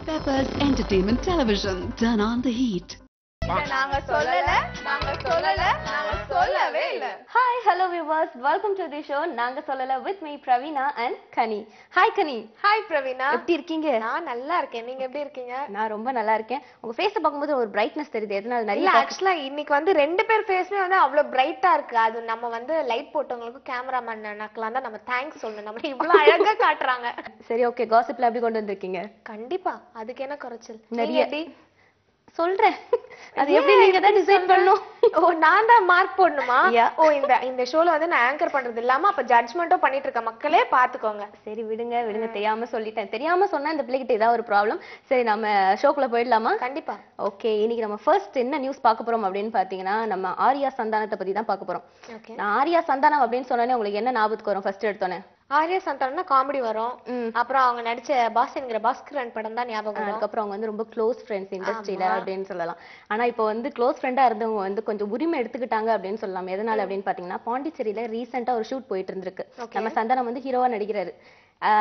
Peppers Entertainment Television. Turn on the heat. நாங்க சொல்லல நாங்க சொல்லவே இல்ல. Hi, hello viewers. Welcome to the show நாங்க சொல்லல with me Pravina and Kani. Hi Kani. Hi Pravina. எப்படி இருக்கீங்க? நான் நல்லா இருக்கேன். நீங்க எப்படி இருக்கீங்க? நான் ரொம்ப நல்லா இருக்கேன். உங்க ஃபேஸ பாக்கும்போது ஒரு பிரைட்னஸ் தெரியுது. எதனால நிறைய இல்ல ஆக்சுவலா இன்னைக்கு வந்து ரெண்டு பேர் ஃபேஸ்மே வந்து அவ்வளவு பிரைட்டா இருக்கு. அது நம்ம வந்து லைட் போட்டவங்களுக்கு கேமராமேன் அண்ணாக்கெல்லாம் தான் நம்ம தேங்க்ஸ் சொல்லணும். நம்ம இவ்வளவு அழகா காட்டுறாங்க. சரி ஓகே, காசிப்ல எப்படி கொண்டு வந்திருக்கீங்க? கண்டிப்பா அதுக்கு என்ன குறைச்சல்? நிறைய சொல்றேன். அது எப்படி நீங்க தான் டிசைட் பண்ணனும். ஓ நான் தான் மார்க் போடணுமா? ஓ இந்த ஷோல வந்து நான் ஆங்கர் பண்றது இல்லாம அப்ப ஜட்ஜ்மென்ட்டும் பண்ணிட்டு இருக்க மக்களே பாத்துக்கோங்க. சரி விடுங்க தெரியாம சொல்லிட்டேன். தெரியாம சொன்னா இந்த பிள்ளைகிட்ட ஏதாவது ஒரு ப்ராப்ளம். சரி நம்ம ஷோக்குள்ள போயிடலாமா? கண்டிப்பா. ஓகே, இன்னைக்கு நம்ம ஃபர்ஸ்ட் என்ன நியூஸ் பார்க்க போறோம் அப்படின்னு பாத்தீங்கன்னா நம்ம ஆர்யா சந்தானத்தை பத்தி தான் பார்க்க போறோம். நான் ஆர்யா சந்தானம் அப்படின்னு சொன்னோனே உங்களுக்கு என்ன ஞாபகத்துக்கு வரும் ஃபர்ஸ்ட் எடுத்தோனே? ஆர்யா சந்தானம்னா காமெடி வரும். அப்புறம் அவங்க நடிச்ச பாஸ் என்கிற பாஸ்கரன் படம் தான் ஞாபகம் வரும். அதுக்கப்புறம் அவங்க வந்து ரொம்ப க்ளோஸ் ஃப்ரெண்ட்ஸ் இண்டஸ்ட்ரியில அப்படின்னு சொல்லலாம். ஆனா இப்போ வந்து க்ளோஸ் ஃப்ரெண்டா இருந்தவங்க வந்து கொஞ்சம் உரிமை எடுத்துக்கிட்டாங்க அப்படின்னு சொல்லலாம். எதனால அப்படின்னு பாத்தீங்கன்னா பாண்டிச்சேரியில ரீசெண்டா ஒரு ஷூட் போயிட்டு இருந்திருக்கு. நம்ம சந்தானம் வந்து ஹீரோவா நடிக்கிறாரு.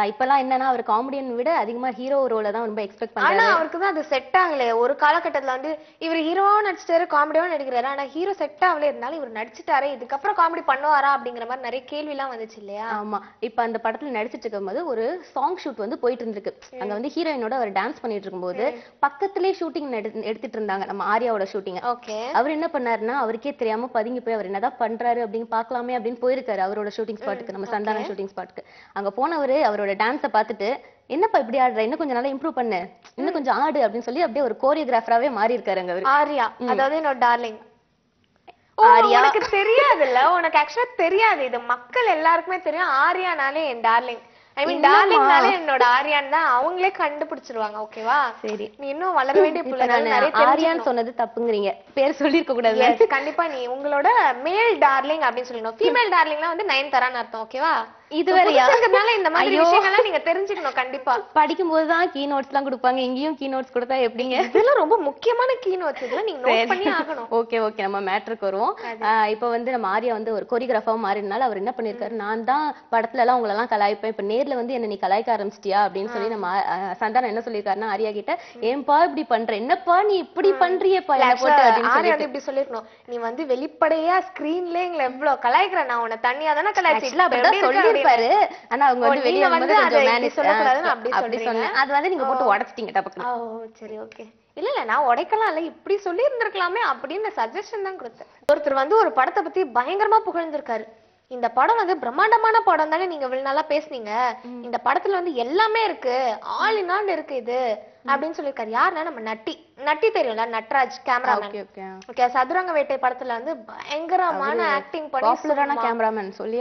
இப்பெல்லாம் என்னன்னா அவர் காமெடியன் விட அதிகமா ஹீரோ ரோல தான் ரொம்ப எக்ஸ்பெக்ட் பண்றாரு. ஆனா அவருக்கு தான் அது செட் ஆகல. ஒரு காலகட்டத்துல வந்து இவர் ஹீரோவா நடிச்சிட்டாரு, காமெடியா நடிக்கிறாரு. ஆனா ஹீரோ செட் ஆகல, இருந்தாலும் இவர் நடிச்சிட்டாரு, இதுக்கப்புறம் காமெடி பண்ணுவாரா அப்படிங்கிற மாதிரி நிறைய கேள்வி எல்லாம் வந்துச்சு இல்லையா? ஆமா, இப்ப அந்த படத்துல நடிச்சிட்டு இருக்கும்போது ஒரு சாங் ஷூட் வந்து போயிட்டு இருந்திருக்கு. அங்க வந்து ஹீரோயினோட அவர் டான்ஸ் பண்ணிட்டு இருக்கும்போது பக்கத்திலே ஷூட்டிங் எடுத்துட்டு இருந்தாங்க, நம்ம ஆர்யாவோட ஷூட்டிங். அவர் என்ன பண்ணாருன்னா அவருக்கே தெரியாம பதுங்கி போய் அவர் என்னதான் பண்றாரு அப்படின்னு பாக்கலாமே அப்படின்னு போயிருக்காரு அவரோட ஷூட்டிங் ஸ்பாட்டுக்கு, நம்ம சந்தான ஷூட்டிங் ஸ்பாட்டுக்கு. அங்க போனவரு அவரோட டான்ஸை பார்த்துட்டு என்னப்பா இப்படி ஆடுற, இன்னும் கொஞ்சம் நல்லா இம்ப்ரூவ் பண்ணு, இன்னும் கொஞ்சம் ஆடு அப்படின்னு சொல்லி அப்படியே ஒரு கோரியோகிராஃபராவே மாறி இருக்காரு அங்க. ஆர்யா அதாவது என்னோட டார்லிங். உனக்கு தெரியாதுல்ல, உனக்கு ஆக்சுவலா தெரியாது, இது மக்கள் எல்லாருக்குமே தெரியும். ஆர்யானாலே என் டார்லிங், ஐ மீன் டார்லிங்னாலே என்னோட ஆர்யான் தான், அவங்களே கண்டுபிடிச்சிருவாங்க. ஓகேவா? சரி, நீ இன்னும் வளர வேண்டிய பிள்ளை. ஆர்யான்னு சொன்னது தப்புங்கறீங்க, பேர் சொல்லிருக்க கூடாது. கண்டிப்பா நீ உங்களோட மேல் டார்லிங் அப்படின்னு சொல்லணும். ஃபீமேல் டார்லிங்னா வந்து நயன்தாரான்னு அர்த்தம். ஓகேவா? இது வேறயானால இந்த மாதிரி விஷயங்கள்லாம் நீங்க தெரிஞ்சுக்கணும். கண்டிப்பா படிக்கும் போது தான் கீ நோட்ஸ் எல்லாம் கொடுப்பாங்க, இங்கேயும் கீ நோட்ஸ் கொடுத்தா எப்படிங்க? இதெல்லாம் ரொம்ப முக்கியமான கீ நோட்ஸ், இதெல்லாம் நீங்க நோட் பண்ணி ஆகணும். ஓகே ஓகே, நம்ம மேட்டருக்கு வருவோம். இப்போ வந்து நம்ம ஆர்யா வந்து ஒரு கோரியோகிராஃபரா மாறினால அவர் என்ன பண்ணிருக்காரு, நான் தான் படத்துல எல்லாம் உங்களை எல்லாம் கலாய்ப்பேன், இப்ப நேர்ல வந்து என்ன நீ கலாய்க்க ஆரம்பிச்சிட்டியா அப்படின்னு சொல்லி நம்ம சந்தானம் என்ன சொல்லிருக்காருன்னா ஆர்யா கிட்ட, ஏன்பா இப்படி பண்ற, என்னப்பா நீ இப்படி பண்றியப்பா என்ன போட்டு அப்படின்னு சொல்லி இப்படி சொல்லிருக்கணும். நீ வந்து வெளிப்படையா ஸ்கிரீன்ல எங்களை எவ்வளவு கலாய்க்கிற, நான் உன்னை தண்ணியா தானே கலாய்ச்சி பாரு. ஆனா அவங்க வந்து வெளிய வந்து கொஞ்சம் மேனேஜ் சொல்லக்கூடாதுன்னு அப்படி சொன்னேன். அது வந்து நீங்க போட்டு உடைச்சிட்டீங்க டபக்குன்னு. ஓ சரி ஓகே. இல்ல நான் உடைக்கலாம் இல்ல, இப்படி சொல்லி இருந்திருக்கலாமே அப்படின்னு சஜஷன் தான் கொடுத்தேன். ஒருத்தர் வந்து ஒரு படத்தை பத்தி பயங்கரமா புகழ்ந்திருக்காரு. இந்த படம் வந்து பிரம்மாண்டமான படம் தானே, நீங்க இவ்வளவு நல்லா பேசுனீங்க, இந்த படத்துல வந்து எல்லாமே இருக்கு, ஆல் இன் ஆல் இருக்கு இது அப்படின்னு சொல்லிருக்காரு. யாருன்னா நம்ம நட்டி தெரியும்ல, நட்ராஜ் கேமராமேன். ஓகே, சதுரங்க வேட்டை படத்துல வந்து பயங்கரமான ஆக்டிங் பண்ணி பாப்புலரான கேமராமேன் சொல்லி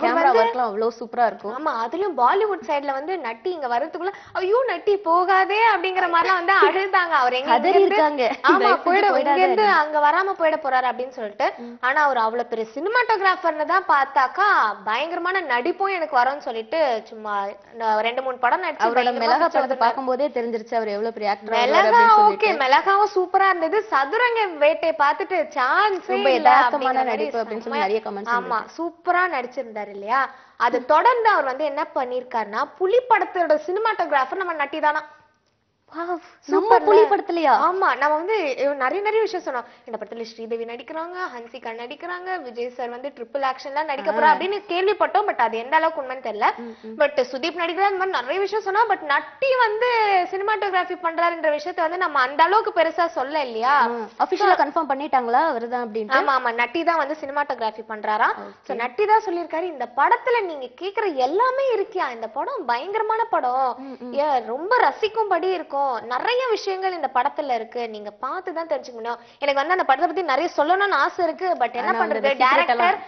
கேமரா வர்க்லாம் அவ்வளவு சூப்பரா இருக்கும். ஆமா, அதுலயும் பாலிவுட் சைடுல வந்து நட்டி இங்க வரதுக்குள்ள ஐயோ நட்டி போகாதே அப்படிங்கிற மாதிரிலாம் வந்து அழுதாங்க. அவர் எங்க இருக்காங்க, ஆமா இங்க இருந்து அங்க வராம போயிட போறாரு அப்படின்னு சொல்லிட்டு. ஆனா அவர் அவ்வளவு பெரிய சினிமாட்டோகிராஃபர்னு தான் பார்த்தாக்கா பயங்கரமான நடிப்பும் எனக்கு வரும்னு சொல்லிட்டு சும்மா 2-3 படம் நடிச்சு அவரோட மிளகா படத்தை பார்க்கும்போதே தெரிஞ்சிருச்சு அவர் எவ்வளவு பெரிய ஆக்டர் அப்படின்னு சொல்லிட்டு. மிளகாவும் சூப்பரா இருந்தது, சதுரங்க வேட்டை பார்த்துட்டு சான்ஸே இல்ல, யதார்த்தமான நடிப்பு அப்படின்னு சொல்லி நிறைய கமெண்ட்ஸ். ஆமா சூப்பரா நடிச்சிருந்தாரு இல்லையா? அது தொடர்ந்து அவர் வந்து என்ன பண்ணிருக்காருன்னா புலி படத்தோட சினிமாட்டோகிராஃபர் நம்ம நட்டி தானா. சூப்பர், புலி படத்துலயா? ஆமா, நம்ம வந்து நிறைய விஷயம் சொன்னோம். இந்த படத்துல ஸ்ரீதேவி நடிக்கிறாங்க, ஹன்சிகா நடிக்கிறாங்க, விஜய் சார் வந்து ட்ரிபிள் ஆக்ஷன்லாம் நடிக்க போறா அப்படின்னு கேள்விப்பட்டோம். பட் அது எந்த அளவுக்கு உண்மைன்னு தெரியல. பட் சுதீப் நடிக்கிறார், இந்த மாதிரி நிறைய விஷயம் சொன்னா. பட் நட்டி வந்து சினிமாட்டோகிராஃபி பண்றாருன்ற விஷயத்த வந்து நம்ம அந்த அளவுக்கு பெருசா சொல்ல இல்லையா? அபிஷியலா கன்ஃபார்ம் பண்ணிட்டாங்களா அவர்தான் அப்படின்னு? ஆமா ஆமா, நட்டி தான் வந்து சினிமாட்டோகிராஃபி பண்றாரா. சோ நட்டி தான் சொல்லியிருக்காரு, இந்த படத்துல நீங்க கேக்குற எல்லாமே இருக்கியா, இந்த படம் பயங்கரமான படம், ரொம்ப ரசிக்கும்படி இருக்கும், நிறைய விஷயங்கள் இந்த படத்துல இருக்கு, நீங்க பார்த்துதான் தெரிஞ்சுக்கணும். எனக்கு வந்து அந்த படத்தை பத்தி நிறைய சொல்லணும்னு ஆசை இருக்கு. பட் என்ன பண்றது, டைரக்டர்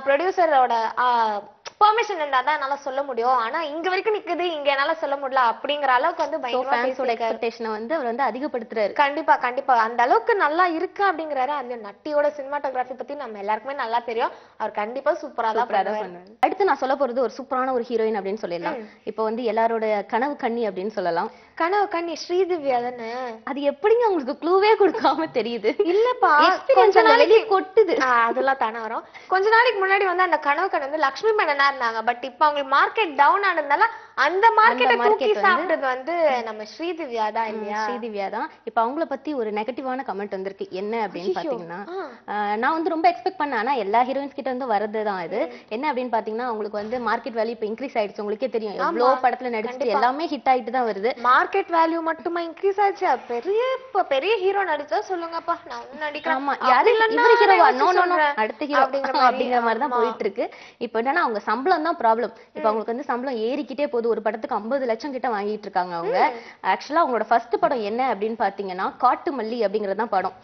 ப்ரொடியூசரோட பெர்மிஷன் இருந்தாதான் என்னால சொல்ல முடியும். ஆனா இங்க வரைக்கும் நிக்குது, இங்க என்னால சொல்ல முடியல அப்படிங்கிற அளவுக்கு வந்து ஃபேன்ஸோட எக்ஸ்பெக்டேஷனை வந்து அவர் வந்து அதிகப்படுத்துறாரு. கண்டிப்பா அந்த அளவுக்கு நல்லா இருக்கு அப்படிங்கறாரு. அந்த நட்டியோட சினிமாட்டோகிராஃபி பத்தி நம்ம எல்லாருக்குமே நல்லா தெரியும். அவர் கண்டிப்பா சூப்பரா தான் பண்ணுவாரு. அடுத்து நான் சொல்ல போறது ஒரு சூப்பரான ஒரு ஹீரோயின் அப்படின்னு சொல்லலாம். இப்போ வந்து எல்லாரோட கனவு கண்ணி அப்படின்னு சொல்லலாம். கனவு கண்ணி ஸ்ரீதிவ்யா தானே? அது எப்படிங்க உங்களுக்கு க்ளூவே கொடுக்காம தெரியுது? இல்லப்பா கொஞ்ச நாளைக்கு கொட்டுது. அதெல்லாம் தானே வரும். கொஞ்ச நாளைக்கு முன்னாடி வந்து அந்த கனவு கண்ணு வந்து லட்சுமி மேனனா இருந்தாங்க. பட் இப்ப அவங்களுக்கு மார்க்கெட் டவுன் ஆனதுனால அந்த மார்க்கெட்டை தூக்கி சாப்பிட்டது வந்து நம்ம ஸ்ரீதிவ்யா தான் இல்லையா? ஸ்ரீதிவ்யா தான். இப்ப அவங்கள பத்தி ஒரு நெகட்டிவான கமெண்ட் வந்திருக்கு. என்ன அப்படின்னு பாத்தீங்கன்னா, நான் வந்து ரொம்ப எக்ஸ்பெக்ட் பண்ணேன். ஆனா எல்லா ஹீரோயின்ஸ் கிட்ட வந்து வரதுதான் இது. என்ன அப்படின்னு பாத்தீங்கன்னா, அவங்களுக்கு வந்து மார்க்கெட் வேல்யூ இப்ப இன்க்ரீஸ் ஆயிடுச்சு. உங்களுக்கே தெரியும் எவ்வளவு படத்துல நடிச்சு எல்லாமே ஹிட் ஆயிட்டு தான் வருது. மார்க்கெட் வேல்யூ மட்டுமா இன்க்ரீஸ் ஆச்சு? பெரிய ஹீரோ நடிச்சா சொல்லுங்கப்பா, நான் நடிக்கிறேன். ஆமா, யாரு இவரு ஹீரோவா? நோ நோ நோ, அடுத்த ஹீரோ அப்படிங்கிற மாதிரி தான் போயிட்டு இருக்கு. இப்போ என்னன்னா அவங்க சம்பளம் தான் ப்ராப்ளம். இப்போ அவங்களுக்கு வந்து சம்பளம் ஏறிக்கிட்டே போகுது. ஒரு படத்துக்கு 50 லட்சம் கிட்ட வாங்கிட்டு இருக்காங்க அவங்க. ஆக்சுவலா அவங்களோட ஃபர்ஸ்ட் படம் என்ன அப்படின்னு பாத்தீங்கன்னா காட்டு மல்லி அப்படிங்கறது தான் படம்.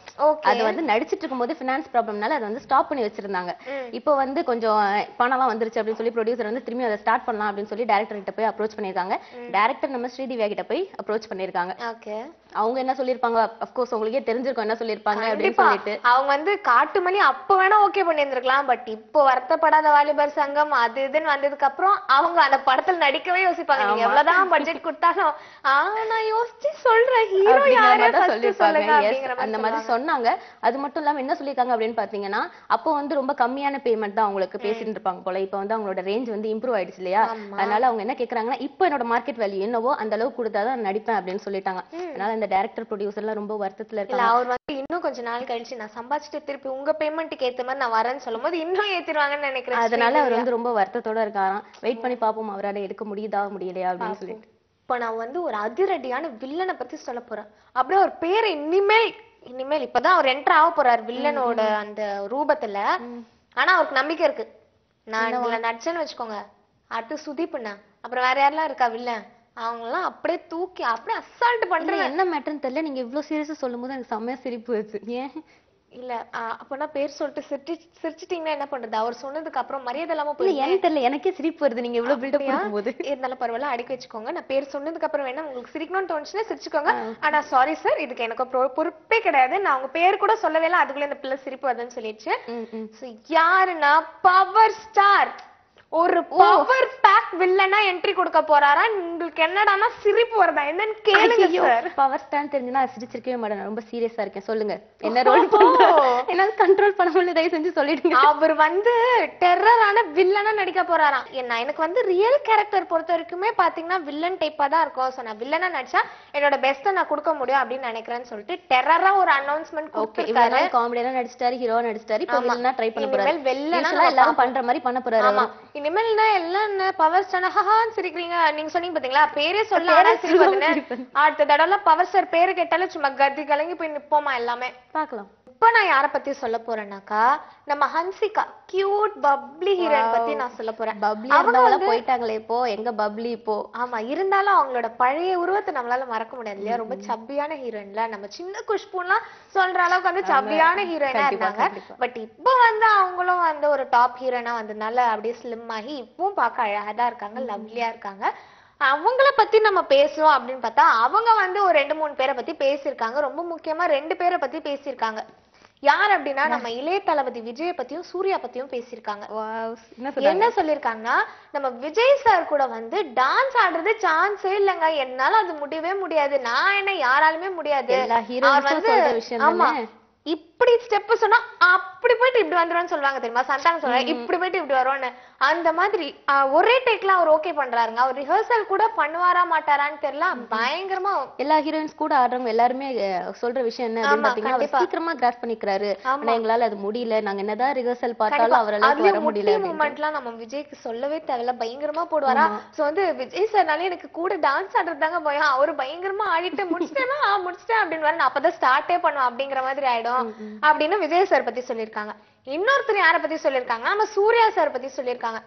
அது வந்து நடிச்சிட்டு இருக்கும்போது ஃபினான்ஸ் ப்ராப்ளம்னால அதை வந்து ஸ்டாப் பண்ணி வச்சிருந்தாங்க. இப்போ வந்து கொஞ்சம் பணம்லாம் வந்துருச்சு அப்படின்னு சொல்லி ப்ரொடியூசர் வந்து திரும்பி அதை ஸ்டார்ட் பண்ணலாம் அப்படின்னு சொல்லி டைரக்டர் கிட்ட போய் அப்ரோச் பண்ணிருக்காங்க. டைரக்டர் நம்ம ஸ்ரீதிவ்யா கிட்ட போய் அப்ரோச் பண்ணிருக்காங்க. அவங்க என்ன சொல்லிருப்பாங்க? ஆஃப் கோர்ஸ் உங்களுக்கே தெரிஞ்சிருக்கும் என்ன சொல்லிருப்பாங்க அப்படின்னு சொல்லிட்டு. அவங்க வந்து காட்டுமல்லி அப்ப வேணா ஓகே பண்ணிருந்திருக்கலாம். பட் இப்போ வருத்தப்படாத வாலிபர் சங்கம் அது இதுன்னு வந்ததுக்கு அப்புறம் அவங்க அந்த படத்துல நடிக்கவே யோசிப்பாங்க. நீங்க எவ்வளவுதான் பட்ஜெட் கொடுத்தாலும் நான் யோசிச்சு சொல்றேன் ஹீரோ யாரே சொல்லுங்க அப்படிங்கிற அந்த மாதிரி சொன்னாங்க. அது மட்டும் இல்லாம என்ன சொல்லிருக்காங்க அப்படின்னு பாத்தீங்கன்னா, அப்போ வந்து ரொம்ப கம்மியான பேமெண்ட் தான் அவங்களுக்கு பேசிட்டு இருப்பாங்க போல. இப்போ வந்து அவங்களோட ரேஞ்ச் வந்து இம்ப்ரூவ் ஆயிடுச்சு இல்லையா? அதனால அவங்க என்ன கேக்குறாங்கன்னா, இப்போ என்னோட மார்க்கெட் வேல்யூ என்னவோ அந்த அளவுக்கு கொடுத்தாதான் நடிப்பேன் அப்படின்னு சொல்லிட்டாங்க. அதனால இந்த டைரக்டர் ப்ரொடியூசர் எல்லாம் ரொம்ப வருத்தத்துல இருக்காங்க. அவர் வந்து இன்னும் கொஞ்ச நாள் கழிச்சு நான் சம்பாதிச்சுட்டு திருப்பி உங்க பேமெண்ட்டுக்கு ஏத்த மாதிரி நான் வரேன்னு சொல்லும்போது இன்னும் ஏத்திடுவாங்கன்னு நினைக்கிறேன். அதனால அவர் வந்து ரொம்ப வருத்தத்தோட இருக்காராம். வெயிட் பண்ணி பாப்போம் அவரால எடுக்க முடியுதா முடியலையா அப்படின்னு சொல்லிட்டு. இப்ப நான் வந்து ஒரு அதிரடியான வில்லனை பத்தி சொல்ல போறேன். அப்படியே ஒரு பேரை இனிமேல் இப்பதான் அவர் என்டர் ஆக போறாரு வில்லனோட அந்த ரூபத்துல. ஆனா அவருக்கு நம்பிக்கை இருக்கு. நான் இதுல நடிச்சேன்னு வச்சுக்கோங்க, அடுத்து சுதீப்ண்ணா, அப்புறம் வேற யாரெல்லாம் இருக்கா வில்லன், அவங்க எல்லாம் அப்படியே தூக்கி அப்படியே அசால்ட் பண்றேன். என்ன மேட்டர்னு தெரியல, நீங்க இவ்வளவு சீரியஸா சொல்லும் போது எனக்கு செம்மையா சிரிப்பு வருது. ஏன் இல்ல அப்பனா பேர் சொல்லிட்டு சிரிச்சிட்டீங்கன்னா என்ன பண்றது? அவர் சொன்னதுக்கு அப்புறம் மரியாதை இல்லாம போய் ஏன்னு தெரியல, எனக்கே சிரிப்பு வருது நீங்க இவ்வளவு பில்டப் பண்ணும்போது. இருந்தாலும் பரவாயில்ல, அடக்கி வச்சுக்கோங்க. நான் பேர் சொன்னதுக்கு அப்புறம் வேணா உங்களுக்கு சிரிக்கணும்னு தோணுச்சுன்னா சிரிச்சுக்கோங்க. ஆனா சாரி சார், இதுக்கு எனக்கு பொறுப்பே கிடையாது. நான் உங்க பேர் கூட சொல்லவே இல்லை, அதுக்குள்ள இந்த பிள்ளை சிரிப்பு வருதுன்னு சொல்லிடுச்சு. யாருன்னா பவர் ஸ்டார், ஒரு பவர் பேக் வில்லனா என்ட்ரி கொடுக்க போறாரா? உங்களுக்கு என்னடானா சிரிப்பு வருதா? என்னன்னு கேளுங்க சார். பவர் ஸ்டார் தெரிஞ்சுனா சிரிச்சிருக்கவே மாட்டேன். ரொம்ப சீரியஸா இருக்கேன். சொல்லுங்க என்ன ரோல் பண்றீங்க? என்னால கண்ட்ரோல் பண்ண முடியல, தயவு செஞ்சு சொல்லிடுங்க. அவர் வந்து டெரரான வில்லனா நடிக்க போறாராம். எனக்கு வந்து ரியல் கேரக்டர் பொறுத்த வரைக்குமே பாத்தீங்கன்னா வில்லன் டைப்பா தான் இருக்கும். சோ நான் வில்லனா நடிச்சா என்னோட பெஸ்ட்டை நான் கொடுக்க முடியும் அப்படின்னு நினைக்கிறேன்னு சொல்லிட்டு டெரரா ஒரு அனௌன்ஸ்மெண்ட் கொடுத்திருக்காரு. காமெடியா நடிச்சிட்டாரு, ஹீரோவா நடிச்சிட்டாரு, இப்போ வில்லனா ட்ரை பண்ண போறாரு. வில்லனா எல்லாரும் பண்ற மாதிரி பண்ண போறாரு. இனிமேல்னா எல்லாம் பவர் ஸ்டார் ஹஹான்னு சிரிக்கிறீங்க. நீங்க சொன்னீங்க பாத்தீங்களா, பேரே சொல்ல சிரிப்பதுன்னு. அடுத்த தடவை பவர் ஸ்டார் பேரு கேட்டாலும் சும்மா கத்தி கலங்கி போய் நிப்போமா எல்லாமே. பாக்கலாம். இப்ப நான் யார பத்தி சொல்ல போறேன்னாக்கா, நம்ம ஹன்சிகா, கியூட் பப்ளி ஹீரோயின் பத்தி நான் சொல்ல போறேன். அவங்க போயிட்டாங்களே இப்போ, எங்க பப்ளி இப்போ? ஆமா, இருந்தாலும் அவங்களோட பழைய உருவத்தை நம்மளால மறக்க முடியாது இல்லையா? ரொம்ப சப்பியான ஹீரோயின்ல, நம்ம சின்ன குஷ்புலாம் சொல்ற அளவுக்கு வந்து சப்பியான ஹீரோயினா இருந்தாங்க. பட் இப்போ வந்து அவங்களும் வந்து ஒரு டாப் ஹீரோயினா வந்ததுனால அப்படியே ஸ்லிம் ஆகி இப்பவும் பார்க்க அழகா இருக்காங்க, லவ்லியா இருக்காங்க. அவங்கள பத்தி நம்ம பேசுவோம் அப்படின்னு பார்த்தா அவங்க வந்து ஒரு 2-3 பேரை பத்தி பேசியிருக்காங்க. ரொம்ப முக்கியமா 2 பேரை பத்தி பேசியிருக்காங்க. யார் அப்படின்னா நம்ம இளைய தளபதி விஜய் பத்தியும் சூர்யா பத்தியும் பேசியிருக்காங்க. என்ன சொல்லிருக்காங்கன்னா, நம்ம விஜய் சார் கூட வந்து டான்ஸ் ஆடுறது சான்ஸே இல்லைங்க, என்னால அது முடியவே முடியாது, நான் என்ன யாராலுமே முடியாது. ஆமா, இப்படி ஸ்டெப் சொன்னா அப்படி போயிட்டு இப்படி வந்துருவான்னு சொல்லுவாங்க தெரியுமா? சந்தானம் சொல்றாங்க இப்படி போயிட்டு இப்படி வரும்னு. அந்த மாதிரி ஒரே டேக்ல அவர் ஓகே பண்றாருங்க. அவர் ரிஹர்சல் கூட பண்ணுவாரா மாட்டாரான்னு தெரியல. பயங்கரமா எல்லா ஹீரோயின்ஸ் கூட ஆடுறவங்க எல்லாருமே சொல்ற விஷயம் என்ன அப்படின்னு பாத்தீங்கன்னா, சீக்கிரமா கிராஸ் பண்ணிக்கிறாரு. ஆனா எங்களால அது முடியல, நாங்க என்னதான் ரிஹர்சல் பார்த்தாலும் அவரால வர முடியல. மூமெண்ட்லாம் நம்ம விஜய்க்கு சொல்லவே தேவையில்ல, பயங்கரமா போடுவாரா. சோ வந்து விஜய் சார்னாலே எனக்கு கூட டான்ஸ் ஆடுறதாங்க பயம். அவரு பயங்கரமா ஆடிட்டு முடிச்சிட்டேன்னா முடிச்சிட்டேன் அப்படின்னு நான் அப்பதான் ஸ்டார்ட்டே பண்ணுவேன் அப்படிங்கிற மாதிரி ஆயிடும் அப்படின்னு விஜய் சார் பத்தி சொல்லியிருக்காங்க. இன்னொருத்தர் யார பத்தி சொல்லிருக்காங்க, நம்ம சூர்யா சார் பத்தி சொல்லிருக்காங்க.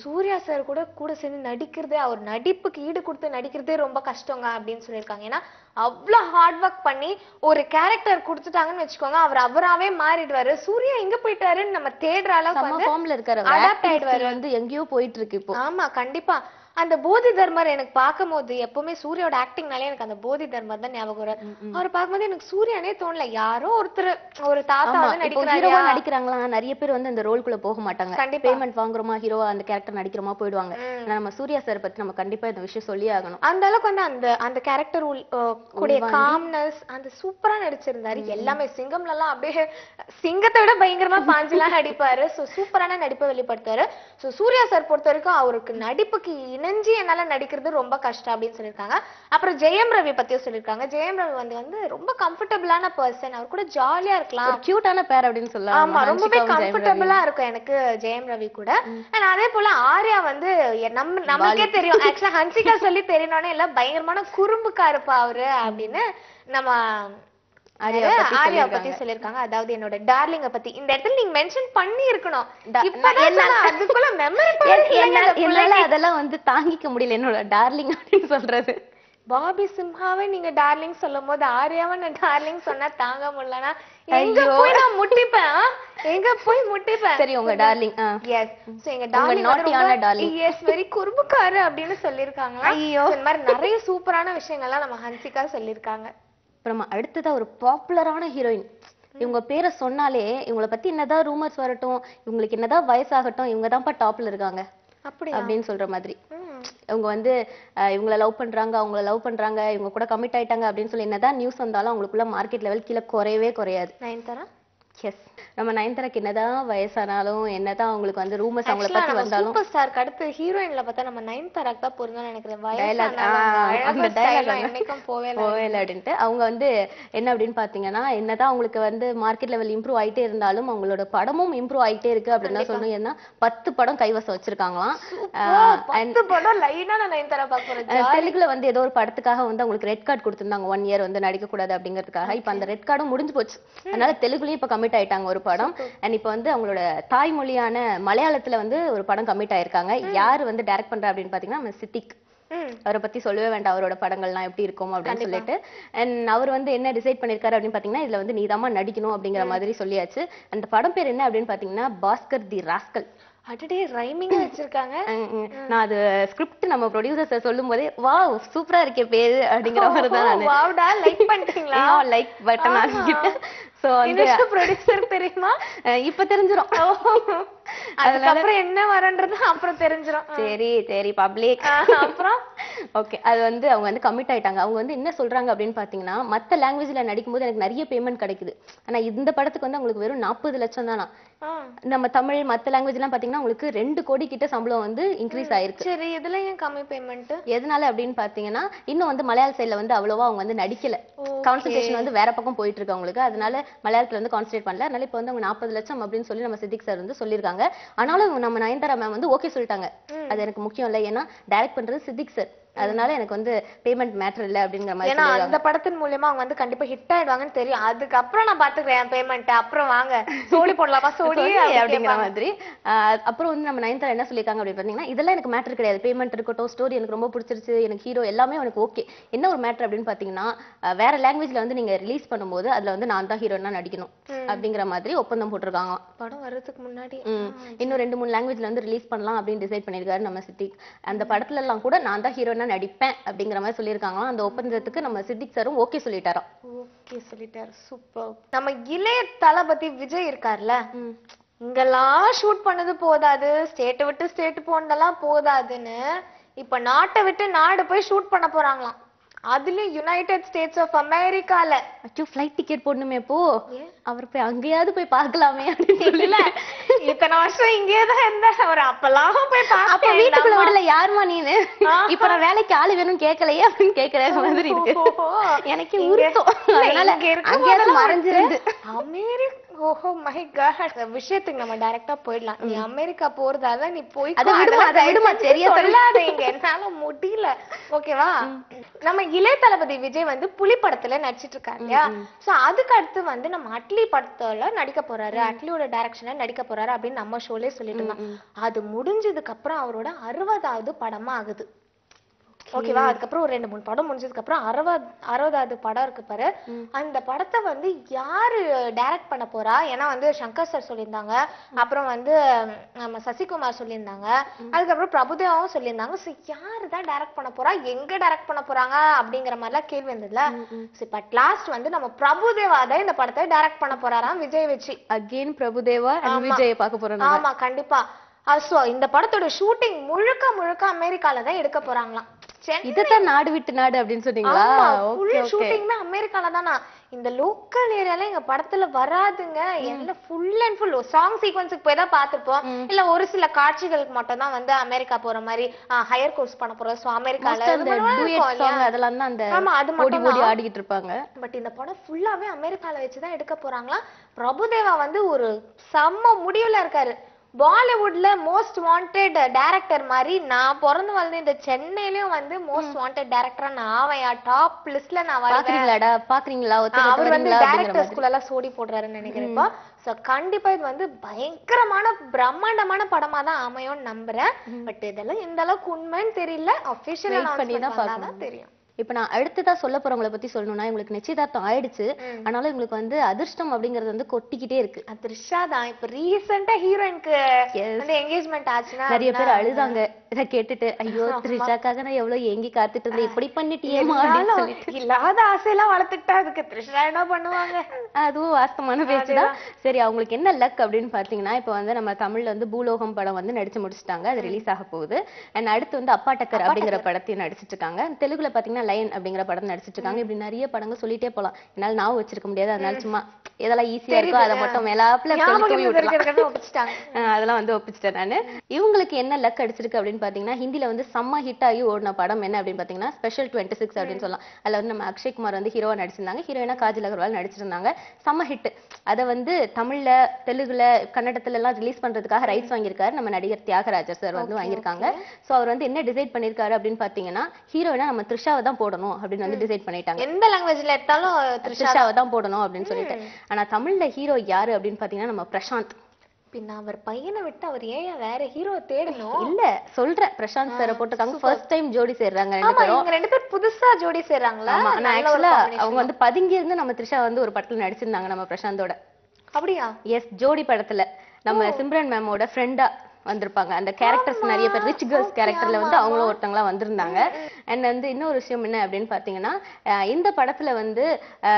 சூர்யா சார் கூட சேர்ந்து நடிக்கிறதே, அவர் நடிப்புக்கு ஈடு கொடுத்து நடிக்கிறதே ரொம்ப கஷ்டங்க அப்படின்னு சொல்லியிருக்காங்க. ஏன்னா அவ்வளவு ஹார்ட் ஒர்க் பண்ணி ஒரு கேரக்டர் கொடுத்துட்டாங்கன்னு வச்சுக்கோங்க, அவர் அவராவே மாறிடுவாரு. சூர்யா எங்க போயிட்டாருன்னு நம்ம தேடுற அளவுக்கு வந்து ஃபார்ம்ல இருக்காரு, அடாப்ட் ஆயிடுவாரு, வந்து எங்கேயோ போயிட்டு இருக்கு இப்போ. ஆமா கண்டிப்பா. அந்த போதி தர்மர் எனக்கு பார்க்கும்போது எப்பவுமே சூர்யாவோட ஆக்டிங்னாலே எனக்கு அந்த போதி தர்மர் தான் ஞாபகம் வரும். அவர் பார்க்கும்போது எனக்கு சூர்யானே தோணல, யாரோ ஒருத்தர் ஒரு தாத்தா வந்து நடிக்கிறாங்களா. நிறைய பேர் வந்து அந்த ரோல்குள்ள போக மாட்டாங்க, பேமெண்ட் வாங்குறோமா ஹீரோவா அந்த கேரக்டர் நடிக்கிறோமா போயிடுவாங்க. நம்ம சூர்யா சார் பத்தி நம்ம கண்டிப்பா இந்த விஷயம் சொல்லி ஆகணும். அந்த அளவுக்கு வந்து அந்த அந்த கேரக்டர் கூடிய காம்னஸ் அந்த சூப்பரா நடிச்சிருந்தாரு. எல்லாமே சிங்கம்ல எல்லாம் அப்படியே சிங்கத்தை விட பயங்கரமா பாஞ்செல்லாம் நடிப்பாரு. சோ சூப்பரான நடிப்பை வெளிப்படுத்தாரு. சோ சூர்யா சார் பொறுத்த வரைக்கும் அவருக்கு நடிப்புக்கு இணைஞ்சி என்னால நடிக்கிறது ரொம்ப கஷ்டம் அப்படின்னு சொல்லியிருக்காங்க. அப்புறம் ஜெயம் ரவி பத்தியும் சொல்லியிருக்காங்க. ஜெயம் ரவி வந்து ரொம்ப கம்ஃபர்டபிளான பர்சன், அவர் கூட ஜாலியா இருக்கலாம், கியூட்டான பேர் அப்படின்னு சொல்லலாம். ஆமா ரொம்பவே கம்ஃபர்டபிளா இருக்கும் எனக்கு ஜெயம் ரவி கூட. அண்ட் அதே போல ஆர்யா வந்து நம்மளுக்கே தெரியும், ஆக்சுவலா ஹன்சிகா சொல்லி தெரியணும்னே இல்ல, பயங்கரமான குறும்புக்கா இருப்பா அவரு அப்படின்னு நம்ம ஆர்யா பத்தி சொல்லிருக்காங்க. அதாவது என்னோட டார்லிங்க பத்தி இந்த இடத்துல நீங்க மென்ஷன் பண்ணி இருக்கணும். அதுக்குள்ள என்னால அதெல்லாம் வந்து தாங்கிக்க முடியல, என்னோட டார்லிங் அப்படின்னு சொல்றது. பாபி சிம்ஹாவை நீங்க டார்லிங் சொல்லும் போது ஆர்யாவை நான் டார்லிங் சொன்னா தாங்க முடியலனா எங்க போய் நான் முட்டிப்பேன், எங்க போய் முட்டிப்பேன். சரி உங்க டார்லிங். எஸ் சோ எங்க டார்லிங் நாட்டியான டார்லிங் எஸ் வெரி குறும்புக்காரு அப்படின்னு சொல்லிருக்காங்க. ஐயோ இந்த மாதிரி நிறைய சூப்பரான விஷயங்கள்லாம் நம்ம ஹன்சிகா சொல்லிருக்காங்க. அப்புறமா அடுத்ததா ஒரு பாப்புலரான ஹீரோயின், இவங்க பேரை சொன்னாலே இவங்கள பத்தி என்னதான் ரூமர்ஸ் வரட்டும், இவங்களுக்கு என்னதான் வயசாகட்டும், இவங்க தான்ப்பா டாப்ல இருக்காங்க அப்படின்னு சொல்ற மாதிரி. இவங்க வந்து இவங்கள லவ் பண்றாங்க, அவங்கள லவ் பண்றாங்க, இவங்க கூட கமிட் ஆயிட்டாங்க அப்படின்னு சொல்லி என்னதான் நியூஸ் வந்தாலும் அவங்களுக்குள்ள மார்க்கெட் லெவல் கீழே குறையவே குறையாது. நயன்தாரா எஸ் நம்ம நயன்தாராக்கு என்னதான் வயசானாலும் என்னதான் அவங்களுக்கு வந்து ரூமர்ஸ் அவங்கள பத்தி வந்தாலும் சூப்பர் ஸ்டார்க்கு அடுத்து ஹீரோயின்ல பார்த்தா நம்ம நயன்தாராக்கு தான் பொருந்தும்னு நினைக்கிறேன். அந்த டயலாக் என்னைக்கும் போவே இல்ல அப்படின்ட்டு அவங்க வந்து என்ன அப்படின்னு பாத்தீங்கன்னா என்னதான் அவங்களுக்கு வந்து மார்க்கெட் லெவல் இம்ப்ரூவ் ஆயிட்டே இருந்தாலும் அவங்களோட படமும் இம்ப்ரூவ் ஆயிட்டே இருக்கு அப்படின்னு தான் சொல்லணும். ஏன்னா 10 படம் கைவசம் வச்சிருக்காங்களாம். 10 படம் லைனா நான் நயன்தாரா பாக்குறேன். தெலுங்குல வந்து ஏதோ ஒரு படத்துக்காக வந்து அவங்களுக்கு ரெட் கார்டு கொடுத்திருந்தாங்க, 1 இயர் வந்து நடிக்க கூடாது அப்படிங்கிறதுக்காக. இப்ப அந்த ரெட் கார்டும் முடிஞ்சு போச்சு. அதனால தெலுங்குலயும் இப்ப கமிட் ஆயிட்டாங்க ஒரு படம். அண்ட் இப்ப வந்து அவங்களோட தாய்மொழியான மலையாளத்துல வந்து ஒரு படம் கமிட் ஆயிருக்காங்க. யாரு வந்து டைரக்ட் பண்றா அப்படின்னு பாத்தீங்கன்னா சித்திக். அவரை பத்தி சொல்லவே வேண்டாம், அவரோட படங்கள்லாம் எப்படி இருக்கும் அப்படின்னு சொல்லிட்டு. அண்ட் அவர் வந்து என்ன டிசைட் பண்ணிருக்காரு அப்படின்னு பாத்தீங்கன்னா இதுல வந்து நீதாமா நடிக்கணும் அப்படிங்கிற மாதிரி சொல்லியாச்சு. அந்த படம் பேர் என்ன அப்படின்னு பாத்தீங்கன்னா பாஸ்கர் தி ராஸ்கல். அடடே ரைமிங்கா வச்சிருக்காங்க. நான் அது ஸ்கிரிப்ட் நம்ம ப்ரொடியூசர் சொல்லும் போதே வாவ் சூப்பரா இருக்கே பேரு அப்படிங்கிற மாதிரி தான் நான் வாவ்டா லைக் பண்ணிட்டீங்களா? லைக் பட்டன் ஆகிட்டேன். சோ அந்த ப்ரொடியூசர் தெரியுமா? இப்ப தெரிஞ்சிரும். அதுக்கப்புறம் என்ன வரன்றது அப்புறம் தெரிஞ்சிரும். சரி சரி பப்ளிக் அப்புறம் ஓகே அது வந்து அவங்க வந்து கமிட் ஆயிட்டாங்க. அவங்க வந்து என்ன சொல்றாங்க அப்படின்னு பாத்தீங்கன்னா மத்த லாங்குவேஜ்ல நடிக்கும்போது எனக்கு நிறைய பேமெண்ட் கிடைக்குது, ஆனா இந்த படத்துக்கு வந்து அவங்களுக்கு வெறும் 40 லட்சம் தானா. நம்ம தமிழ் மத்த லாங்குவேஜ் எல்லாம் பாத்தீங்கன்னா உங்களுக்கு 2 கோடி கிட்ட சம்பளம் வந்து இன்க்ரீஸ் ஆயிருக்கு. சரி இதுல ஏன் கம்மி பேமெண்ட்? எதனால அப்படின்னு பாத்தீங்கன்னா இன்னும் வந்து மலையாள சைடுல வந்து அவ்வளவா அவங்க வந்து நடிக்கல, கான்சென்ட்ரேஷன் வந்து வேற பக்கம் போயிட்டு இருக்கு அவங்களுக்கு. அதனால மலையாளத்துல வந்து கான்சென்ட்ரேட் பண்ணல. அதனால இப்ப வந்து அவங்க 40 லட்சம் அப்படின்னு சொல்லி நம்ம சித்திக் சார் வந்து சொல்லியிருக்காங்க. ஆனாலும் நம்ம நயன்தாரா மேம் வந்து ஓகே சொல்லிட்டாங்க. அது எனக்கு முக்கியம் இல்லை, ஏன்னா டைரக்ட் பண்றது சித்திக் சார், அதனால எனக்கு வந்து பேமெண்ட் மேட்டர் இல்ல அப்படிங்கிற மாதிரி. ஏன்னா அந்த படத்தின் மூலமா அவங்க வந்து கண்டிப்பா ஹிட் ஆயிடுவாங்கன்னு தெரியும். அதுக்கப்புறம் நான் பாத்துக்கிறேன் பேமெண்ட், அப்புறம் வாங்க சோடி போடலாமா சோடி அப்படிங்கிற மாதிரி. அப்புறம் வந்து நம்ம நயன்தாரா என்ன சொல்லிருக்காங்க அப்படின்னு பாத்தீங்கன்னா இதெல்லாம் எனக்கு மேட்டர் கிடையாது, பேமெண்ட் இருக்கட்டும், ஸ்டோரி எனக்கு ரொம்ப பிடிச்சிருச்சு, எனக்கு ஹீரோ எல்லாமே எனக்கு ஓகே. என்ன ஒரு மேட்டர் அப்படின்னு பாத்தீங்கன்னா வேற லாங்குவேஜ்ல வந்து நீங்க ரிலீஸ் பண்ணும்போது அதுல வந்து நான் தான் ஹீரோனா நடிக்கணும் அப்படிங்கிற மாதிரி ஒப்பந்தம் போட்டிருக்காங்க. படம் வர்றதுக்கு முன்னாடி இன்னும் 2-3 லாங்குவேஜ்ல வந்து ரிலீஸ் பண்ணலாம் அப்படின்னு டிசைட் பண்ணிருக்காரு நம்ம சித்திக். அந்த படத்துல எல்லாம் கூட நான் தான் ஹீரோனா நடிப்பேன் அப்படிங்கிற மாதிரி சொல்லியிருக்காங்களாம். அந்த ஒப்பந்தத்துக்கு நம்ம சித்திக் சாரும் ஓகே சொல்லிட்டாராம். ஓகே சொல்லிட்டாரு, சூப்பர். நம்ம இளைய தளபதி விஜய் இருக்கார்ல, இங்கெல்லாம் ஷூட் பண்ணது போதாது, ஸ்டேட் விட்டு ஸ்டேட் போனதெல்லாம் போதாதுன்னு இப்ப நாட்டை விட்டு நாடு போய் ஷூட் பண்ண போறாங்களாம். அதுலயும் யுனைடெட் ஸ்டேட்ஸ் ஆஃப் அமெரிக்கால. அச்சோ ஃளைட் டிக்கெட் போடணுமே, போ அவர் போய் அங்கேயாவது போய் பார்க்கலாமே அப்படின்னு. இல்ல இத்தனை வருஷம் இங்கேதான் இருந்த அவர் அப்பெல்லாம் போய் அப்ப வீட்டுக்குள்ள விடல யாருமா நீனு, இப்ப நான் வேலைக்கு ஆளு வேணும் கேட்கலையே அப்படின்னு கேட்கற மாதிரி இருக்கு எனக்கு உருத்தம். அதனால அங்கேயாவது மறைஞ்சிருந்து அமெரிக்கா. ஓஹோ மை காட், விஷயத்துக்கு நம்ம டைரக்டா போயிடலாம். நீ அமெரிக்கா போறதால நீ போய் சொல்லாதீங்க, என்னால முடியல ஓகேவா. நம்ம இளைய தளபதி விஜய் வந்து புலி படத்துல நடிச்சிட்டு இருக்காரு இல்லையா. சோ அதுக்கு அடுத்து வந்து நம்ம அட்லி படத்துல நடிக்க போறாரு, அட்லியோட டைரக்ஷன்ல நடிக்க போறாரு அப்படின்னு நம்ம ஷோலே சொல்லிட்டு இருந்தோம். அது முடிஞ்சதுக்கு அப்புறம் அவரோட 60வது படமா ஆகுது. ஓகேவா. அதுக்கப்புறம் ஒரு 2-3 படம் முடிஞ்சதுக்கு அப்புறம் 60வது படம் இருக்கு பாரு, அந்த படத்தை வந்து யாரு டைரக்ட் பண்ண போறா? ஏன்னா வந்து சங்கர் சார் சொல்லியிருந்தாங்க, அப்புறம் வந்து நம்ம சசிகுமார் சொல்லியிருந்தாங்க, அதுக்கப்புறம் பிரபுதேவாவும் சொல்லியிருந்தாங்க. ஸோ யாரு தான் டைரக்ட் பண்ண போறா, எங்க டைரக்ட் பண்ண போறாங்க அப்படிங்கிற மாதிரிலாம் கேள்வி வந்ததுல. இப்ப லாஸ்ட் வந்து நம்ம பிரபுதேவா தான் இந்த படத்தை டைரக்ட் பண்ண போறாராம் விஜய் வச்சு. அகைன் பிரபுதேவா and விஜய் பார்க்க போறோம். ஆமா கண்டிப்பா. சோ இந்த படத்தோட ஷூட்டிங் முழுக்க அமெரிக்கால தான் எடுக்க போறாங்களாம். இதுதான் நாடு விட்டு நாடு அப்படின்னு சொன்னீங்களா? ஃபுல் ஷூட்டிங்னா அமெரிக்கால தானா. இந்த லோக்கல் ஏரியால எங்க படத்துல வராதுங்க. எல்லாம் ஃபுல் அண்ட் ஃபுல் சாங் சீக்வென்ஸ்க்கு போய் தான் பாத்துப்போம். இல்ல ஒரு சில காட்சிகளுக்கு மட்டும் தான் வந்து அமெரிக்கா போற மாதிரி ஹையர் கோர்ஸ் பண்ண போறோம். சோ அமெரிக்கால அதெல்லாம் தான் அந்த ஓடி ஆடிட்டு இருப்பாங்க. பட் இந்த படம் ஃபுல்லாவே அமெரிக்கால வச்சு தான் எடுக்க போறாங்களா. பிரபுதேவா வந்து ஒரு செம்ம முடிவுல இருக்காரு. பாலிவுட்ல மோஸ்ட் வாண்டட் டைரக்டர் மாதிரி நான் பிறந்து வளர்ந்து இந்த சென்னையிலயும் வந்து மோஸ்ட் வாண்டட் டைரக்டரா நான் ஆவையா டாப் லிஸ்ட்ல நான் பாக்குறீங்களா? அவர் வந்து டைரக்டர் ஸ்கூல்ல எல்லாம் சோடி போடுறாருன்னு நினைக்கிறேன். சோ கண்டிப்பா இது வந்து பயங்கரமான பிரம்மாண்டமான படமா தான் அமையும்னு நம்புறேன். பட் இதெல்லாம் எந்த அளவுக்கு உண்மைன்னு தெரியல. அபிஷியலா தான் தெரியும். இப்ப நான் அடுத்ததா சொல்ல போறவங்களை பத்தி சொல்லணும்னா, உங்களுக்கு நிச்சயதார்த்தம் ஆயிடுச்சு, ஆனாலும் உங்களுக்கு வந்து அதிர்ஷ்டம் அப்படிங்கறது வந்து கொட்டிக்கிட்டே இருக்கு. த்ரிஷா தான் இப்ப ரீசெண்டா ஹீரோயினுக்கு வந்து என்கேஜ்மெண்ட் ஆச்சுன்னா நிறைய பேர் அழுதாங்க இத கேட்டுட்டு. ஐயோ த்ரிஷாக்காக நான் எவ்வளவு ஏங்கி காத்துட்டு இருந்தேன், இப்படி பண்ணிட்டியேமா. இல்லாத ஆசையெல்லாம் வளர்த்துக்கிட்டா அதுக்கு த்ரிஷா என்ன பண்ணுவாங்க? அதுவும் வாஸ்தவமான பேச்சுதான். சரி, அவங்களுக்கு என்ன லக் அப்படின்னு பாத்தீங்கன்னா, இப்ப வந்து நம்ம தமிழ்ல வந்து பூலோகம் படம் வந்து நடிச்சு முடிச்சிட்டாங்க, அது ரிலீஸ் ஆக போகுது. அண்ட் அடுத்து வந்து அப்பா டக்கர் அப்படிங்கிற படத்தையும் நடிச்சிட்டு இருக்காங்க. தெலுங்குல பாத்தீங்கன்னா லைன் அப்படிங்கிற படம் நடிச்சிட்டு இருக்காங்க. இப்படி நிறைய படங்கள் சொல்லிட்டே போலாம். என்னால நான் வச்சிருக்க முடியாது, அதனால சும்மா இதெல்லாம் ஈஸியா இருக்கோ அதை மட்டும் மேலாப்ல அதெல்லாம் வந்து ஒப்பிச்சிட்டேன் நானு. இவங்களுக்கு என்ன லக் அடிச்சிருக்கு அப்படின்னு பாத்தீங்கன்னா, ஹிந்தில வந்து செம்ம ஹிட் ஆகி ஓடின படம் என்ன அப்படின்னு பாத்தீங்கன்னா ஸ்பெஷல் 26 அப்படின்னு சொல்லலாம். அதுல வந்து நம்ம அக்ஷய் குமார் வந்து ஹீரோவா நடிச்சிருந்தாங்க, ஹீரோயினா காஜல் அகர்வால் நடிச்சிருந்தாங்க. செம்ம ஹிட். அதை வந்து தமிழ்ல, தெலுங்குல, கன்னடத்துல எல்லாம் ரிலீஸ் பண்றதுக்காக ரைட்ஸ் வாங்கியிருக்காரு நம்ம நடிகர் தியாகராஜர் சார் வந்து வாங்கியிருக்காங்க. சோ அவர் வந்து என்ன டிசைட் பண்ணிருக்காரு அப்படின்னு பாத்தீங்கன்னா, ஹீரோயினா நம்ம த்ரிஷாவை தான் போடணும் அப்படின்னு வந்து டிசைட் பண்ணிட்டாங்க. எந்த லாங்குவேஜ்ல எடுத்தாலும் த்ரிஷாவை தான் போடணும் அப்படின்னு சொல்லிட்டு. ஆனா தமிழ்ல ஹீரோ யாரு அப்படின்னு பாத்தீங்கன்னா நம்ம பிரசாந்த். பின்ன அவர் பையனை விட்டு அவர் ஏன் வேற ஹீரோ தேடணும்? இல்ல சொல்றேன், பிரசாந்த் சாரை போட்டுருக்காங்க. ஃபர்ஸ்ட் டைம் ஜோடி சேர்றாங்க ரெண்டு பேரும். இவங்க ரெண்டு பேரும் புதுசா ஜோடி சேர்றாங்களா? ஆனா ஆக்சுவலா அவங்க வந்து பதுங்கி இருந்து நம்ம த்ரிஷா வந்து ஒரு படத்துல நடிச்சிருந்தாங்க நம்ம பிரசாந்தோட. அப்படியா? எஸ், ஜோடி படத்துல நம்ம சிம்ரன் மேமோட ஃப்ரெண்டா வந்திருப்பாங்க. அந்த கேரக்டர்ஸ் நிறைய பேர் ரிச் கேர்ள்ஸ் கேரக்டர்ல வந்து அவங்களும் ஒருத்தங்களா வந்திருந்தாங்க. அண்ட் வந்து இன்னொரு விஷயம் என்ன அப்படின்னு பாத்தீங்கன்னா, இந்த படத்துல வந்து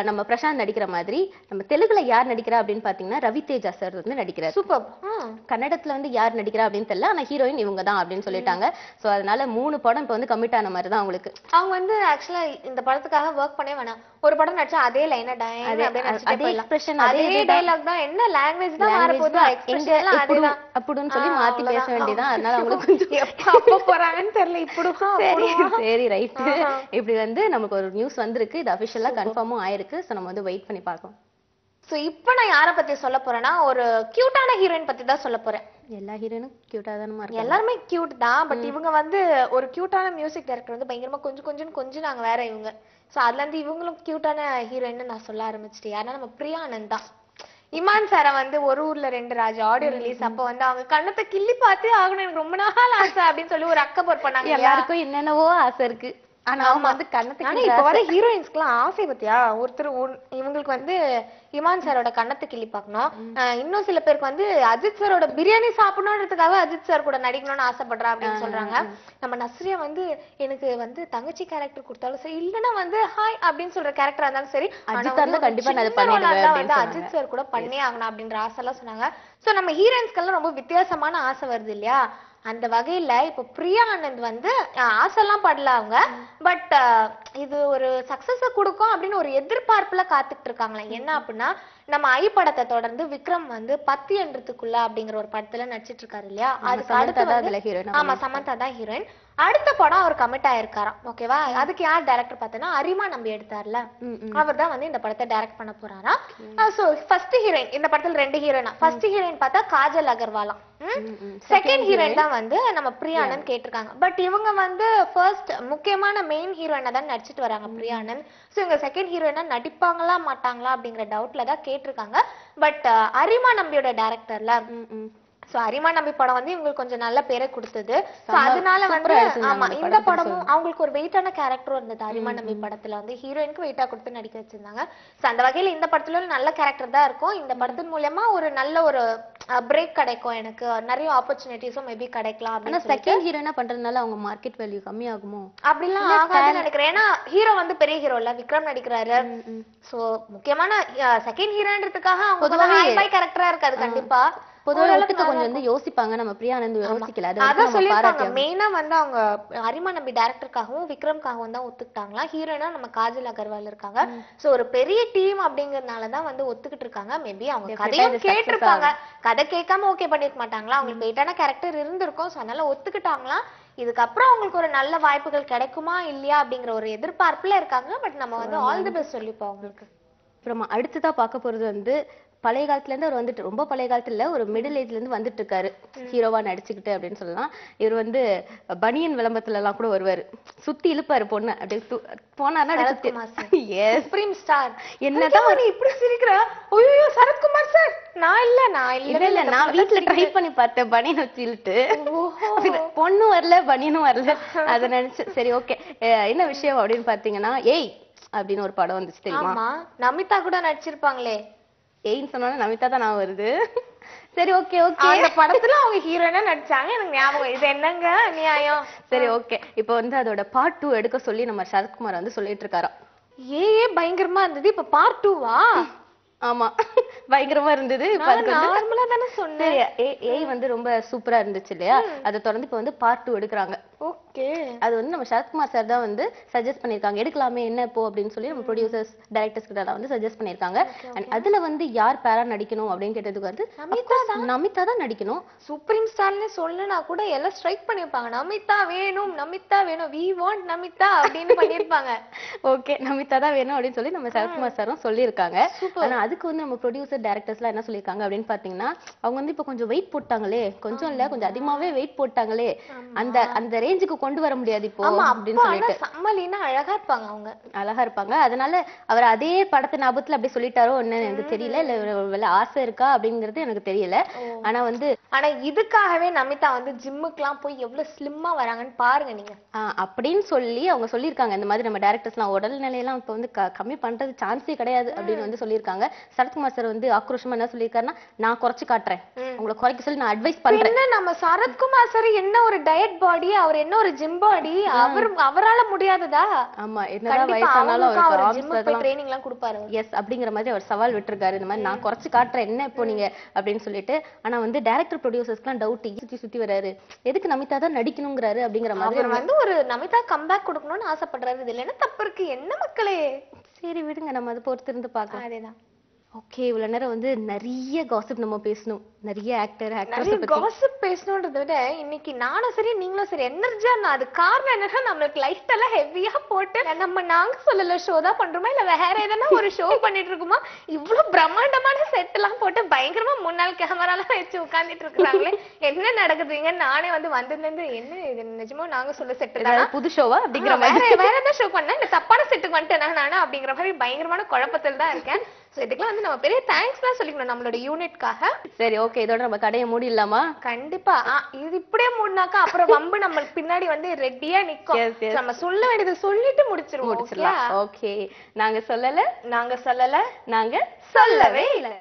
நம்ம பிரசாந்த் நடிக்கிற மாதிரி நம்ம தெலுங்குல யார் நடிக்கிறா அப்படின்னு பாத்தீங்கன்னா ரவி தேஜா சார் வந்து நடிக்கிறார். சூப்பர். கன்னடத்துல வந்து யார் நடிக்கிறா அப்படின்னு தெரியல, ஆனா ஹீரோயின் இவங்க தான் அப்படின்னு சொல்லிட்டாங்க. சோ அதனால 3 படம் இப்ப வந்து கமிட் ஆன மாதிரி தான் அவங்களுக்கு. அவங்க வந்து ஆக்சுவலா இந்த படத்துக்காக ஒர்க் பண்ணவே வேணாம். ஒரு படம் நடிச்சா அதே லைனா அதே எக்ஸ்பிரஷன் அதே டயலாக் தான், என்ன லாங்குவேஜ் தான் மாற போகுது, எக்ஸ்பிரஷன் அதேதான் அப்படின்னு சொல்லி மாத்தி பேச வேண்டியதான். அதனால அவங்களுக்கு கொஞ்சம் அப்ப போறாங்கன்னு தெரியல. சரி ரைட். இப்படி வந்து நமக்கு ஒரு நியூஸ் வந்திருக்கு, இது அபிஷியலா கன்ஃபார்மும் ஆயிருக்கு. சோ நம்ம வந்து வெயிட் பண்ணி பார்க்கலாம். சோ இப்போ நான் யாரை பத்தி சொல்ல போறேன்னா, ஒரு கியூட்டான ஹீரோயின் பத்தி தான் சொல்ல போறேன். எல்லா ஹீரோயினும் கியூட்டா தானே இருக்காங்க. எல்லாருமே கியூட் தான். பட் இவங்க வந்து ஒரு கியூட்டான மியூசிக் டைரக்டர் வந்து பயங்கரமா கொஞ்சம் நாங்க வேற இவங்க. சோ அதுல இருந்து இவங்களும் கியூட்டான ஹீரோயின் நான் சொல்ல ஆரம்பிச்சிட்டேன். யாருன்னா நம்ம பிரியா ஆனந்த் தான். இமான் சாரை வந்து ஒரு ஊர்ல 2 ராஜா ஆடியோ ரிலீஸ் அப்ப வந்து அவங்க கண்ணத்தை கிள்ளி பார்த்தே ஆகணும், எனக்கு ரொம்ப நாள் ஆசை அப்படின்னு சொல்லி ஒரு அக்கப்போர் பண்ணாங்க. எல்லாருக்கும் என்னென்னவோ ஆசை இருக்கு. ஆனா அவங்க வந்து கண்ணத்துக்கு, ஆனா இப்ப வர ஹீரோயின்ஸ்க்குலாம் ஆசை பத்தியா, ஒருத்தர் இவங்களுக்கு வந்து இமான் சாரோட கண்ணத்தை கிள்ளி பார்க்கணும். இன்னும் சில பேருக்கு வந்து அஜித் சாரோட பிரியாணி சாப்பிடணும்ன்றதுக்காக அஜித் சார் கூட நடிக்கணும்னு ஆசைப்படுறா அப்படின்னு சொல்றாங்க. நம்ம நஸ்ரியா வந்து எனக்கு வந்து தங்கச்சி கேரக்டர் கொடுத்தாலும் சரி, இல்லைன்னா வந்து ஹாய் அப்படின்னு சொல்ற கேரக்டரா இருந்தாலும் சரி, அஜித் சார் கூட பண்ணே ஆகணும் அப்படின்ற ஆசை எல்லாம் சொன்னாங்க. சோ நம்ம ஹீரோயின்ஸ்க்கெல்லாம் ரொம்ப வித்தியாசமான ஆசை வருது இல்லையா? அந்த வகையில இப்ப பிரியா ஆனந்த் வந்து ஆசைலாம் படல அவங்க. பட் இது ஒரு சக்சஸ் கொடுக்கும் அப்படின்னு ஒரு எதிர்பார்ப்புல காத்துட்டு இருக்காங்களா. என்ன அப்படின்னா, நம்ம ஐ படத்தை தொடர்ந்து விக்ரம் வந்து 10 என்றதுக்குள்ள அப்படிங்கிற ஒரு படத்துல நடிச்சிட்டு இருக்காரு இல்லையா? அதுக்கு அடுத்து ஆமா சமந்தா தான் ஹீரோயின். அடுத்த படம் அவர் கமிட் ஆயிருக்காராம். ஓகேவா? அதுக்கு யார் டைரக்டர் பார்த்தனா அரிமா நம்பி எடுத்தார்ல, அவர் தான் வந்து இந்த படத்தை டைரக்ட் பண்ண போறாராம். சோ ஃபர்ஸ்ட் ஹீரோயின் இந்த படத்துல 2 ஹீரோயினா. ஃபர்ஸ்ட் ஹீரோயின் பார்த்தா காஜல் அகர்வாலா, செகண்ட் ஹீரோயின் தான் வந்து நம்ம பிரியா ஆனந்த் கேட்டிருக்காங்க. பட் இவங்க வந்து ஃபர்ஸ்ட் முக்கியமான மெயின் ஹீரோயினா தான் நடிச்சிட்டு வராங்க பிரியா ஆனந்த். சோ இவங்க செகண்ட் ஹீரோயினா நடிப்பாங்களா மாட்டாங்களா அப்படிங்கிற டவுட்ல தான் கேட்டிருக்காங்க. பட் அரிமா நம்பியோட டைரக்டர்ல சோ அரிமா நம்பி படம் வந்து இவங்களுக்கு கொஞ்சம் நல்ல பேரை கொடுத்தது. சோ அதனால வந்து ஆமா இந்த படமும் அவங்களுக்கு ஒரு வெயிட்டான கேரக்டரும் இருந்தது. அரிமா நம்பி படத்துல வந்து ஹீரோயினுக்கு வெயிட்டா கொடுத்து நடிக்க வச்சிருந்தாங்க. சோ அந்த வகையில இந்த படத்துல ஒரு நல்ல கேரக்டர் தான் இருக்கும். இந்த படத்தின் மூலமா ஒரு நல்ல ஒரு பிரேக் கிடைக்கும், எனக்கு நிறைய ஆப்பர்ச்சுனிட்டிஸும் மேபி கிடைக்கலாம். ஆனா செகண்ட் ஹீரோயினா பண்றதுனால அவங்க மார்க்கெட் வேல்யூ கம்மி ஆகுமோ? அப்படிலாம் ஆகாதுன்னு நினைக்கிறேன். ஏன்னா ஹீரோ வந்து பெரிய ஹீரோ இல்ல, விக்ரம் நடிக்கிறாரு. சோ முக்கியமான செகண்ட் ஹீரோன்றதுக்காக அவங்க ஹை பை கேரக்டரா இருக்காது கண்டிப்பா. பொதுவாக கொஞ்சம் வந்து யோசிப்பாங்க, நம்ம பிரியா ஆனந்த் யோசிக்கல. அதான் சொல்லிருக்காங்க மெயினா வந்து அவங்க அரிமா நம்பி டைரக்டருக்காகவும் விக்ரம்காகவும் தான் ஒத்துக்கிட்டாங்களா. ஹீரோயினா நம்ம காஜல் அகர்வால் இருக்காங்க. சோ ஒரு பெரிய டீம் அப்படிங்கறதுனாலதான் வந்து ஒத்துக்கிட்டு இருக்காங்க. மேபி அவங்க கதையும் கேட்டிருப்பாங்க, கதை கேட்காம ஓகே பண்ணிருக்க மாட்டாங்களா, அவங்களுக்கு வெயிட்டான கேரக்டர் இருந்திருக்கும். சோ அதனால ஒத்துக்கிட்டாங்களா. இதுக்கப்புறம் அவங்களுக்கு ஒரு நல்ல வாய்ப்புகள் கிடைக்குமா இல்லையா அப்படிங்கிற ஒரு எதிர்பார்ப்புல இருக்காங்க. பட் நம்ம வந்து ஆல் தி பெஸ்ட் சொல்லிப்போம் அவங்களுக்கு. அப்புறமா அடுத்ததா பார்க்க போறது வந்து பழைய காலத்துல இருந்து அவர் வந்துட்டு, ரொம்ப பழைய காலத்துல இல்ல, ஒரு மிடில் ஏஜ்ல இருந்து வந்துட்டு இருக்காரு ஹீரோவா நடிச்சுக்கிட்டு அப்படின்னு சொல்லலாம். இவர் வந்து பனியன் விளம்பரத்துல எல்லாம் கூட வருவாரு, சுத்தி இழுப்பாரு பொண்ணு அப்படியே போனாருன்னா சுப்ரீம் ஸ்டார். என்னதான் நீ இப்படி சிரிக்கிற? ஐயோ சரத்குமார் சார். நான் இல்ல நான் வீட்டுல ட்ரை பண்ணி பார்த்தேன் பனியன் வச்சு இழுட்டு, பொண்ணும் வரல பனியனும் வரல. அதை நினைச்சு சரி ஓகே என்ன விஷயம் அப்படின்னு பாத்தீங்கன்னா ஏய் அப்படின்னு ஒரு படம் வந்துச்சு தெரியுமா? நமிதா கூட நடிச்சிருப்பாங்களே. ஏன்னு சொன்னாலும் நமிதா தான் நான் வருது. சரி ஓகே ஓகே அந்த படத்துல அவங்க ஹீரோயினா நடிச்சாங்க, எனக்கு ஞாபகம். இது என்னங்க நியாயம்? சரி ஓகே இப்போ வந்து அதோட பார்ட் 2 எடுக்க சொல்லி நம்ம சரத்குமார் வந்து சொல்லிட்டு இருக்காராம். பயங்கரமா இருந்தது, இப்ப பார்ட் 2வா? ஆமா பயங்கரமா இருந்தது. நார்மலா தானே சொன்னேன். ஏய் வந்து ரொம்ப சூப்பரா இருந்துச்சு இல்லையா, அதை தொடர்ந்து இப்ப வந்து பார்ட் 2 எடுக்கிறாங்க. ஓகே அது வந்து நம்ம சரத்குமார் சார் தான் வந்து சஜஸ்ட் பண்ணிருக்காங்க, எடுக்கலாமே என்ன இப்போ அப்படின்னு சொல்லி நம்ம ப்ரொடியூசர்ஸ் டைரக்டர்ஸ் கிட்ட வந்து சஜஸ்ட் பண்ணிருக்காங்க. அண்ட் அதுல வந்து யார் பேரா நடிக்கணும் அப்படின்னு கேட்டதுக்கு வந்து நமிதா தான் நடிக்கணும். சுப்ரீம் ஸ்டார்னு சொல்லனா கூட எல்லாம் ஸ்ட்ரைக் பண்ணிருப்பாங்க, நமிதா வேணும் நமிதா வேணும், வி வாண்ட் நமிதா அப்படின்னு பண்ணிருப்பாங்க. ஓகே நமிதா தான் வேணும் அப்படின்னு சொல்லி நம்ம சரத்குமார் சாரும் சொல்லியிருக்காங்க. ஆனா அதுக்கு வந்து நம்ம ப்ரொடியூசர் டைரக்டர்ஸ்லாம் என்ன சொல்லியிருக்காங்க அப்படின்னு பாத்தீங்கன்னா, அவங்க வந்து இப்ப கொஞ்சம் வெயிட் போட்டாங்களே, கொஞ்சம் இல்ல கொஞ்சம் அதிகமாவே வெயிட் போட்டாங்களே, அந்த ரேஞ்சுக்கு கொண்டு வர முடியாது இப்போ அப்படின்னு சொல்லிட்டு. சம்மலினா அழகா இருப்பாங்க, அவங்க அழகா இருப்பாங்க. அதனால அவர் அதே படத்தை ஞாபகத்துல அப்படி சொல்லிட்டாரோ என்ன எனக்கு தெரியல, இல்ல ஆசை இருக்கா அப்படிங்கிறது எனக்கு தெரியல. ஆனா இதுக்காகவே நமிதா வந்து ஜிம்முக்குலாம் போய் எவ்வளவு ஸ்லிம்மா வராங்கன்னு பாருங்க நீங்க. அப்படின்னு சொல்லி அவங்க சொல்லியிருக்காங்க. இந்த மாதிரி நம்ம டைரக்டர்ஸ்லாம் உடல் நிலையெல்லாம் இப்ப வந்து கம்மி பண்றது சான்ஸே கிடையாது அப்படின்னு வந்து சொல்லியிருக்காங்க. சரத்குமார் சார் வந்து ஆக்ரோஷமா என்ன சொல்லியிருக்காருன்னா, நான் குறைச்சு காட்டுறேன், உங்களை குறைக்க சொல்லி நான் அட்வைஸ் பண்றேன். நம்ம சரத்குமார் சார் என்ன ஒரு டயட் பாடி, அவர் என்ன ஒரு ஜிம் பாடி, அவரால முடியாததா? ஆமா என்னதான் வயசானாலும் அவர் ஜிம்முக்கு ட்ரெய்னிங் எல்லாம் கொடுப்பாரு. எஸ் அப்படிங்கிற மாதிரி அவர் சவால் விட்டுருக்காரு, இந்த மாதிரி நான் குறைச்சு காட்டுறேன் என்ன இப்போ நீங்க அப்படின்னு சொல்லிட்டு. ஆனா வந்து டைரக்டர் ப்ரொடியூசர்ஸ்க்குலாம் டவுட், சுத்தி வராரு, எதுக்கு நமிதா தான் நடிக்கணுங்கிறாரு அப்படிங்கிற மாதிரி. அவர் வந்து ஒரு நமிதா கம்பேக் கொடுக்கணும்னு ஆசைப்படுறாரு. இதுல என்ன தப்பு இருக்கு? என்ன மக்களே, சரி விடுங்க, நம்ம அதை பொறுத்து இருந்து பார்க்கலாம். அதேதான். ஓகே இவ்வளவு நேரம் வந்து நிறைய காசிப் நம்ம பேசணும், நிறைய ஆக்டர்ஸ் காசிப் பேசணும்ன்றத விட இன்னைக்கு நானும் சரி நீங்களும் சரி எனர்ஜியா இருந்தா அது காரணம் என்னன்னா, நம்மளுக்கு லைஃப் எல்லாம் ஹெவியா போட்டு நாங்க சொல்லல ஷோ தான் பண்றோமா இல்ல வேற எதனா ஒரு ஷோ பண்ணிட்டு இருக்குமா, இவ்வளவு பிரம்மாண்டமான செட் எல்லாம் போட்டு பயங்கரமா முன்னாள் கேமரா எல்லாம் வச்சு உட்கார்ந்துட்டு இருக்காங்களே, என்ன நடக்குதுங்க? நானே வந்து வந்ததுல இருந்து என்ன இது நிஜமா நாங்க சொல்ல செட் தான் புது ஷோவா அப்படிங்கிற மாதிரி வேற ஏதாவது ஷோ பண்ணா இந்த தப்பான செட்டுக்கு வந்துட்டேன் நானா அப்படிங்கிற மாதிரி பயங்கரமான குழப்பத்தில் தான் இருக்கேன். சோ இதுக்கெல்லாம் வந்து நம்ம பெரிய தேங்க்ஸ் தான் சொல்லிக்கணும் நம்மளோட யூனிட்காக. சரி ஓகே இதோட நம்ம கடையை மூடிடலாமா? கண்டிப்பா. இது இப்படியே மூடினாக்கா அப்புறம் வம்பு நம்மளுக்கு பின்னாடி வந்து ரெடியா நிக்கும். நம்ம சொல்ல வேண்டியது சொல்லிட்டு முடிச்சிருவோம். ஓகே நாங்க சொல்லல நாங்க சொல்லவே இல்லை.